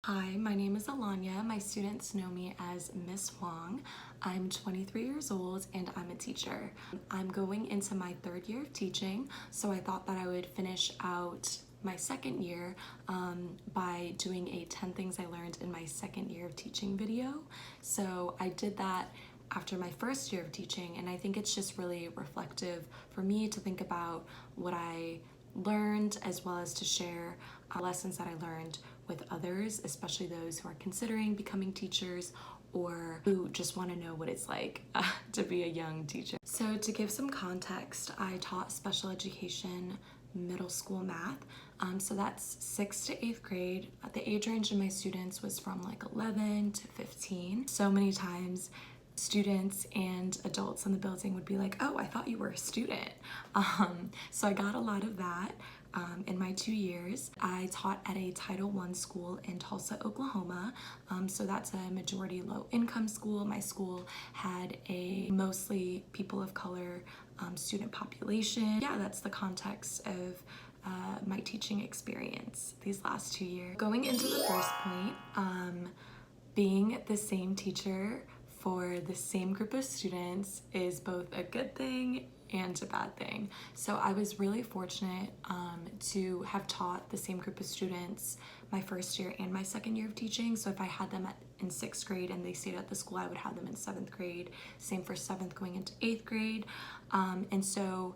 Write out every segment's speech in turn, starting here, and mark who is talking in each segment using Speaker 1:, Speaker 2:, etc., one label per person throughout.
Speaker 1: Hi, my name is Alanya. My students know me as Miss Huang. I'm 23 years old and I'm a teacher. I'm going into my third year of teaching, so I thought that I would finish out my second year by doing a 10 things I learned in my second year of teaching video. So I did that after my first year of teaching, and I think it's just really reflective for me to think about what I learned as well as to share lessons that I learned with others, especially those who are considering becoming teachers or who just want to know what it's like to be a young teacher. So to give some context, I taught special education middle school math. So that's 6th to 8th grade. The age range of my students was from like 11 to 15. So many times students and adults in the building would be like, oh, I thought you were a student. So I got a lot of that. In my 2 years, I taught at a Title I school in Tulsa, Oklahoma. So that's a majority low income school. My school had a mostly people of color student population. Yeah, that's the context of my teaching experience these last 2 years. Going into the first point, being the same teacher for the same group of students is both a good thing and a bad thing. So I was really fortunate to have taught the same group of students my first year and my second year of teaching. So if I had them in 6th grade and they stayed at the school, I would have them in 7th grade. Same for 7th going into 8th grade. And so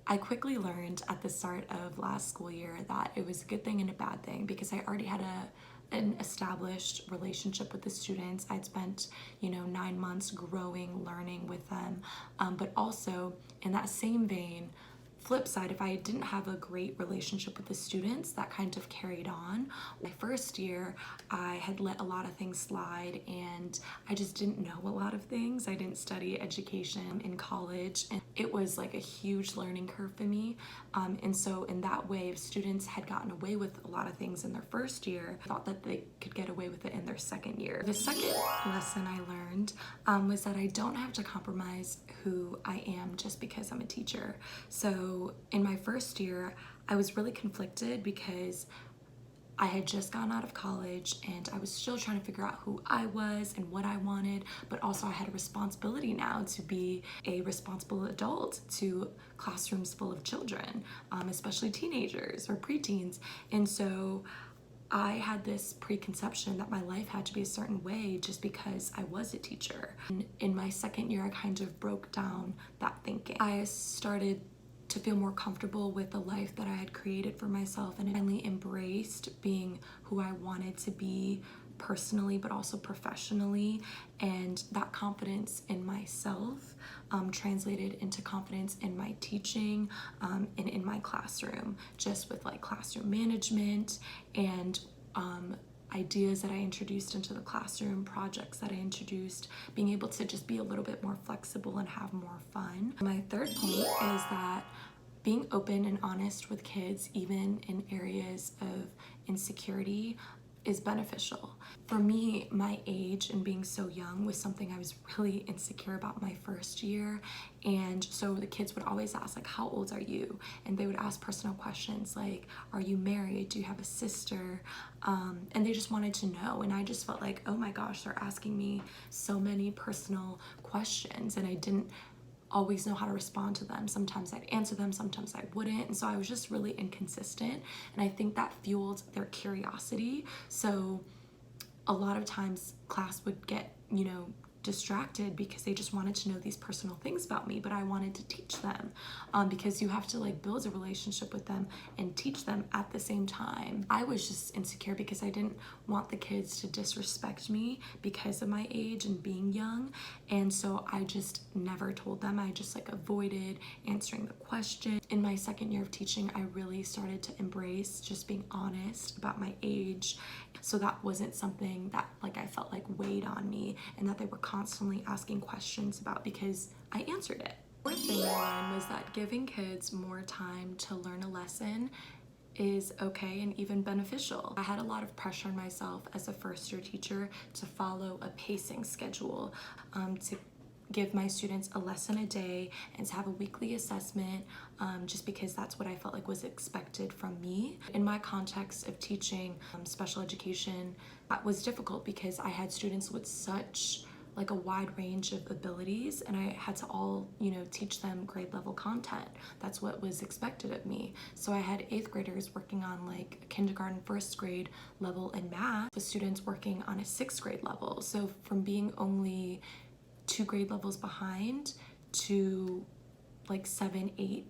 Speaker 1: I quickly learned at the start of last school year that it was a good thing and a bad thing because I already had an established relationship with the students. I'd spent 9 months growing, learning with them, but also in that same vein, flip side, if I didn't have a great relationship with the students, that kind of carried on. My first year, I had let a lot of things slide and I just didn't know a lot of things. I didn't study education in college, and it was like a huge learning curve for me. And so in that way, if students had gotten away with a lot of things in their first year, I thought that they could get away with it in their second year. The second lesson I learned was that I don't have to compromise who I am just because I'm a teacher. So in my first year, I was really conflicted because I had just gotten out of college and I was still trying to figure out who I was and what I wanted, but also I had a responsibility now to be a responsible adult to classrooms full of children, especially teenagers or preteens. And so I had this preconception that my life had to be a certain way just because I was a teacher. And in my second year, I kind of broke down that thinking. I started to feel more comfortable with the life that I had created for myself, and I finally embraced being who I wanted to be personally but also professionally, and that confidence in myself translated into confidence in my teaching and in my classroom, just with like classroom management and ideas that I introduced into the classroom, projects that I introduced, being able to just be a little bit more flexible and have more fun. My third point is that being open and honest with kids, even in areas of insecurity, is beneficial. For me, my age and being so young was something I was really insecure about my first year. And so the kids would always ask, like, how old are you? And they would ask personal questions like, are you married? Do you have a sister? And they just wanted to know. And I just felt like, oh my gosh, they're asking me so many personal questions, and I didn't always know how to respond to them. Sometimes I'd answer them, sometimes I wouldn't. And so I was just really inconsistent. And I think that fueled their curiosity. So a lot of times class would get, distracted because they just wanted to know these personal things about me, but I wanted to teach them because you have to like build a relationship with them and teach them at the same time. I was just insecure because I didn't want the kids to disrespect me because of my age and being young, and so I just never told them. I just like avoided answering the question. In my second year of teaching, I really started to embrace just being honest about my age, so that wasn't something that like I felt like weighed on me and that they were constantly asking questions about because I answered it. Fourth thing I learned was that giving kids more time to learn a lesson is okay and even beneficial. I had a lot of pressure on myself as a first year teacher to follow a pacing schedule, to give my students a lesson a day and to have a weekly assessment, just because that's what I felt like was expected from me. In my context of teaching special education, that was difficult because I had students with such like a wide range of abilities, and I had to all, teach them grade level content. That's what was expected of me. So I had 8th graders working on like kindergarten, 1st grade level in math, with students working on a 6th grade level. So from being only 2 grade levels behind to like 7, 8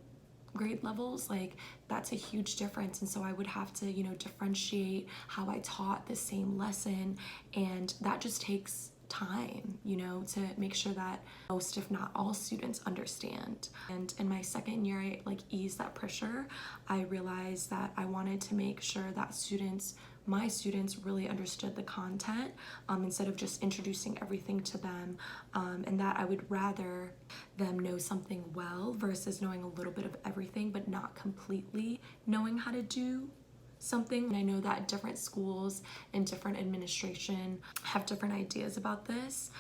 Speaker 1: grade levels, like that's a huge difference. And so I would have to, differentiate how I taught the same lesson, and that just takes time, to make sure that most, if not all, students understand. And in my 2nd year, I like eased that pressure. I realized that I wanted to make sure that my students really understood the content, instead of just introducing everything to them, and that I would rather them know something well versus knowing a little bit of everything but not completely knowing how to do something. And I know that different schools and different administration have different ideas about this,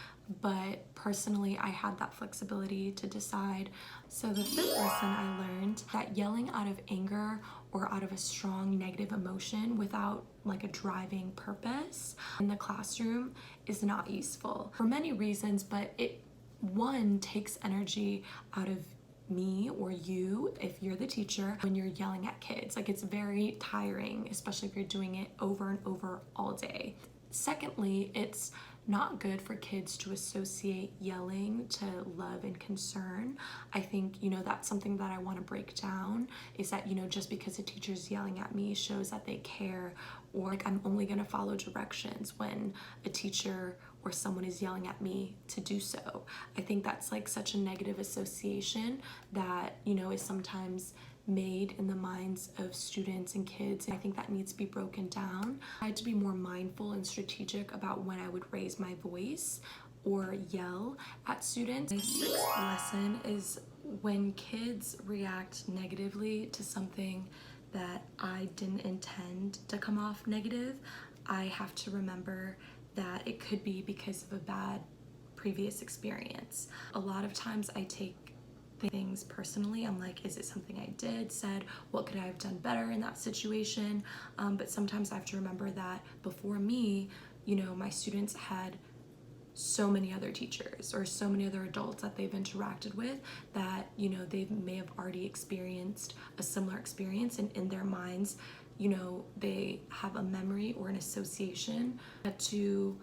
Speaker 1: but personally I had that flexibility to decide. So the 5th lesson I learned that yelling out of anger or out of a strong negative emotion without like a driving purpose in the classroom is not useful for many reasons, but it takes energy out of me or you if you're the teacher when you're yelling at kids. Like, it's very tiring, especially if you're doing it over and over all day. Secondly, it's not good for kids to associate yelling to love and concern. I think, that's something that I want to break down, is that, just because a teacher's yelling at me shows that they care, or like I'm only going to follow directions when a teacher or someone is yelling at me to do so. I think that's like such a negative association that, is sometimes made in the minds of students and kids. I think that needs to be broken down. I had to be more mindful and strategic about when I would raise my voice or yell at students. My 6th lesson is when kids react negatively to something that I didn't intend to come off negative, I have to remember that it could be because of a bad previous experience. A lot of times I take things personally. I'm like, is it something I did, said? What could I have done better in that situation? But sometimes I have to remember that before me, my students had so many other teachers or so many other adults that they've interacted with that, they may have already experienced a similar experience, and in their minds, they have a memory or an association. To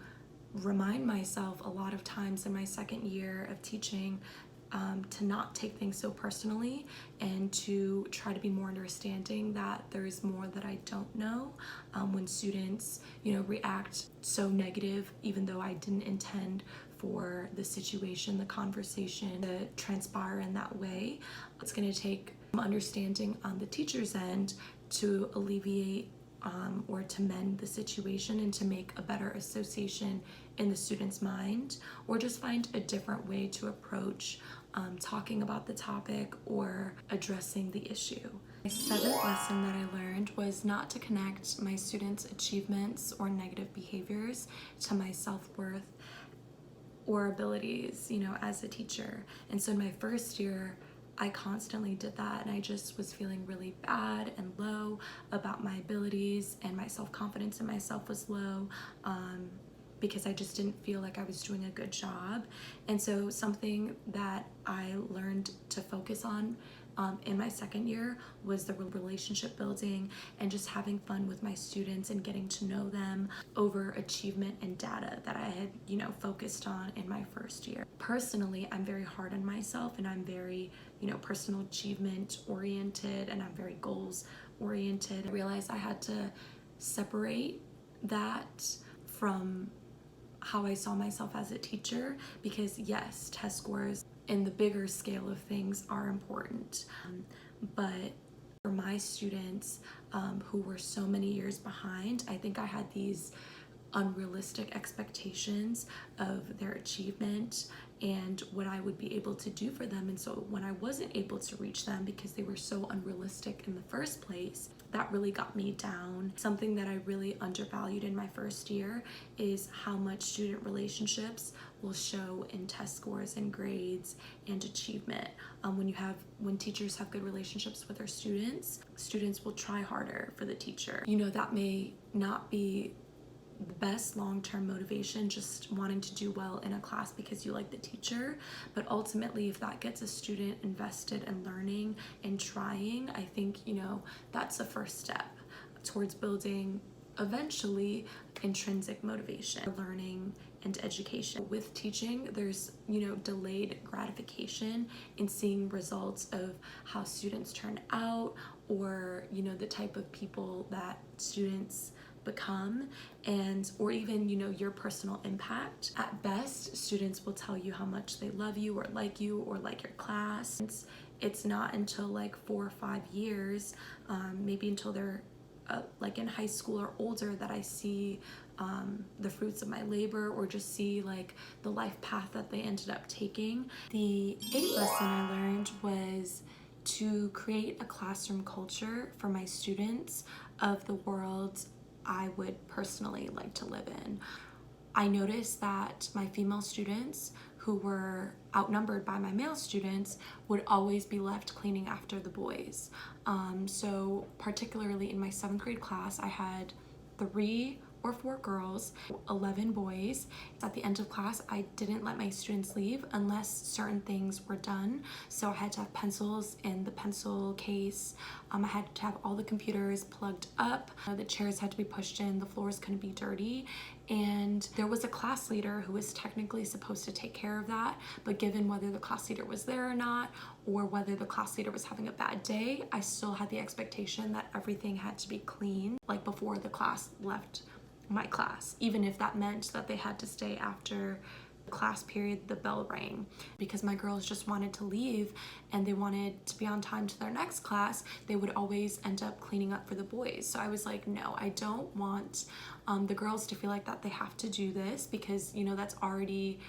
Speaker 1: remind myself a lot of times in my 2nd year of teaching, to not take things so personally and to try to be more understanding that there is more that I don't know. When students, react so negative, even though I didn't intend for the situation, the conversation to transpire in that way, it's going to take understanding on the teacher's end to alleviate or to mend the situation and to make a better association in the student's mind, or just find a different way to approach talking about the topic or addressing the issue. My 7th lesson that I learned was not to connect my students' achievements or negative behaviors to my self-worth or abilities, as a teacher. And so in my 1st year, I constantly did that, and I just was feeling really bad and low about my abilities, and my self-confidence in myself was low, because I just didn't feel like I was doing a good job. And so something that I learned to focus on in my 2nd year was the relationship building and just having fun with my students and getting to know them over achievement and data that I had, focused on in my 1st year. Personally, I'm very hard on myself, and I'm very, personal achievement oriented, and I'm very goals oriented. I realized I had to separate that from how I saw myself as a teacher, because yes, test scores in the bigger scale of things are important, but for my students who were so many years behind, I think I had these unrealistic expectations of their achievement and what I would be able to do for them. And so when I wasn't able to reach them because they were so unrealistic in the first place, that really got me down. Something that I really undervalued in my first year is how much student relationships will show in test scores and grades and achievement. When teachers have good relationships with their students will try harder for the teacher. You know, that may not be the best long-term motivation, just wanting to do well in a class because you like the teacher, but ultimately if that gets a student invested in learning and trying, I think, you know, that's the first step towards building eventually intrinsic motivation, learning and education. With teaching, there's, you know, delayed gratification in seeing results of how students turn out, or, you know, the type of people that students become, or even, you know, your personal impact. At best, students will tell you how much they love you or like your class. It's not until like 4 or 5 years, maybe until they're like in high school or older, that I see the fruits of my labor, or just see like the life path that they ended up taking. The 8th lesson I learned was to create a classroom culture for my students of the world I would personally like to live in. I noticed that my female students, who were outnumbered by my male students, would always be left cleaning after the boys. So particularly in my 7th grade class, I had 3 or 4 girls, 11 boys. At the end of class, I didn't let my students leave unless certain things were done. So I had to have pencils in the pencil case. I had to have all the computers plugged up. The chairs had to be pushed in. The floors couldn't be dirty. And there was a class leader who was technically supposed to take care of that, but given whether the class leader was there or not, or whether the class leader was having a bad day, I still had the expectation that everything had to be clean, like before the class left my class, even if that meant that they had to stay after the class period, the bell rang. Because my girls just wanted to leave and they wanted to be on time to their next class, they would always end up cleaning up for the boys. So I was like, no, I don't want the girls to feel like that they have to do this, because, you know, that's already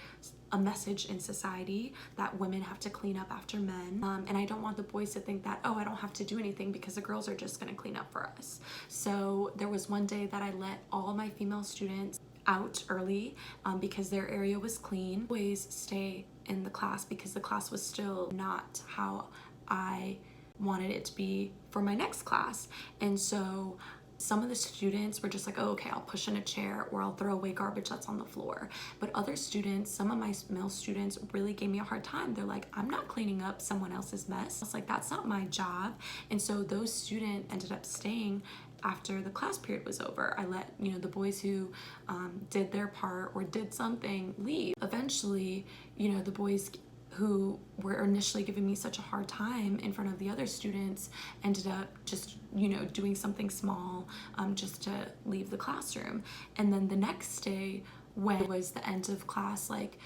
Speaker 1: a message in society that women have to clean up after men, and I don't want the boys to think that, oh, I don't have to do anything because the girls are just gonna clean up for us. So there was one day that I let all my female students out early because their area was clean. Boys stay in the class because the class was still not how I wanted it to be for my next class. And so some of the students were just like, oh, okay, I'll push in a chair or I'll throw away garbage that's on the floor. But other students, some of my male students, really gave me a hard time. They're like, I'm not cleaning up someone else's mess. I was like, that's not my job. And so those students ended up staying after the class period was over. I let, you know, the boys who did their part or did something leave. Eventually, you know, the boys who were initially giving me such a hard time in front of the other students ended up just, you know, doing something small just to leave the classroom. And then the next day, when it was the end of class, like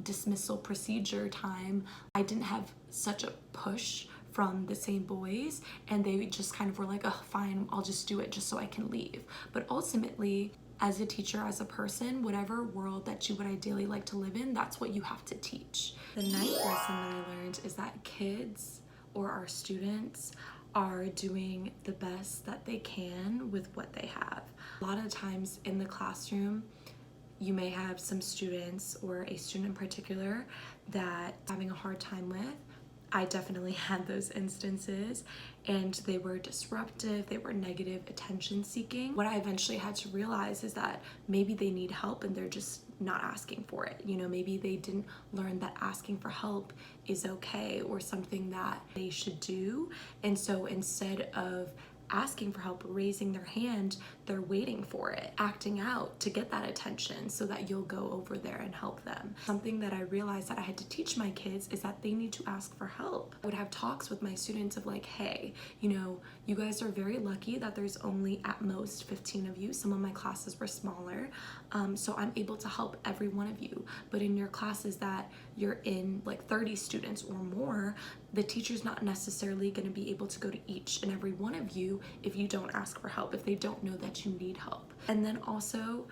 Speaker 1: dismissal procedure time, I didn't have such a push from the same boys, and they just kind of were like, oh, fine, I'll just do it just so I can leave. But ultimately, as a teacher, as a person, whatever world that you would ideally like to live in, that's what you have to teach. The 9th lesson that I learned is that kids, or our students, are doing the best that they can with what they have. A lot of times in the classroom, you may have some students, or a student in particular, that having a hard time with. I definitely had those instances, and they were disruptive, they were negative attention seeking. What I eventually had to realize is that maybe they need help and they're just not asking for it. You know, maybe they didn't learn that asking for help is okay or something that they should do. And so instead of asking for help, raising their hand, they're waiting for it, acting out to get that attention so that you'll go over there and help them. Something that I realized that I had to teach my kids is that they need to ask for help. I would have talks with my students of like, hey, you know, you guys are very lucky that there's only at most 15 of you. Some of my classes were smaller, so I'm able to help every one of you. But in your classes that you're in, like 30 students or more, the teacher's not necessarily going to be able to go to each and every one of you if you don't ask for help, if they don't know that you need help. And then also,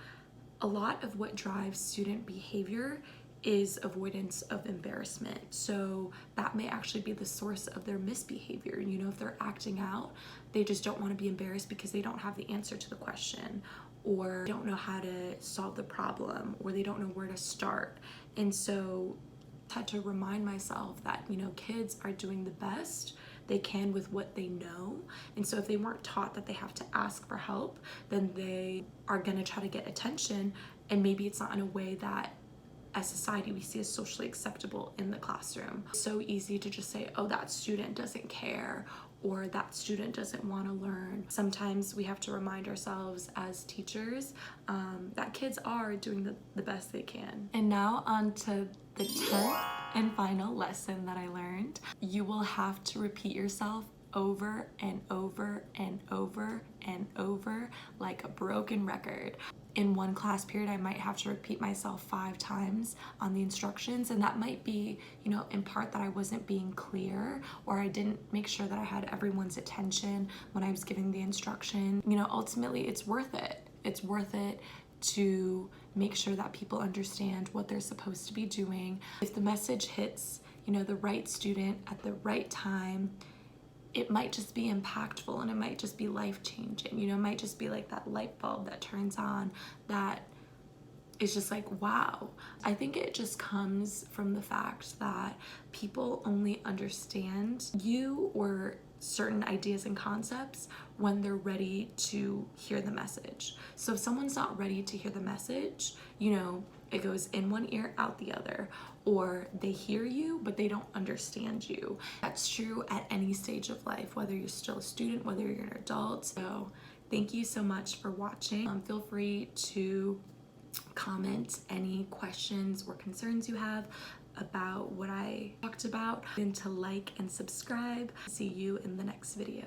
Speaker 1: a lot of what drives student behavior is avoidance of embarrassment. So that may actually be the source of their misbehavior. You know, if they're acting out, they just don't want to be embarrassed because they don't have the answer to the question, or don't know how to solve the problem, or they don't know where to start. And so I had to remind myself that, you know, kids are doing the best they can with what they know. And so if they weren't taught that they have to ask for help, then they are going to try to get attention, and maybe it's not in a way that as society we see as socially acceptable in the classroom. It's so easy to just say, oh, that student doesn't care, or that student doesn't want to learn. Sometimes we have to remind ourselves as teachers that kids are doing the best they can. And now on to the 10th and final lesson that I learned. You will have to repeat yourself over and over and over and over like a broken record. In one class period, I might have to repeat myself 5 times on the instructions, and that might be, you know, in part that I wasn't being clear, or I didn't make sure that I had everyone's attention when I was giving the instruction. You know, ultimately it's worth it. It's worth it to make sure that people understand what they're supposed to be doing. If the message hits, you know, the right student at the right time, it might just be impactful, and it might just be life-changing. You know, it might just be like that light bulb that turns on that is just like, wow. I think it just comes from the fact that people only understand you or certain ideas and concepts when they're ready to hear the message. So if someone's not ready to hear the message, you know, it goes in one ear, out the other, or they hear you, but they don't understand you. That's true at any stage of life, whether you're still a student, whether you're an adult. So thank you so much for watching. Feel free to comment any questions or concerns you have about what I talked about, and to like and subscribe. See you in the next video.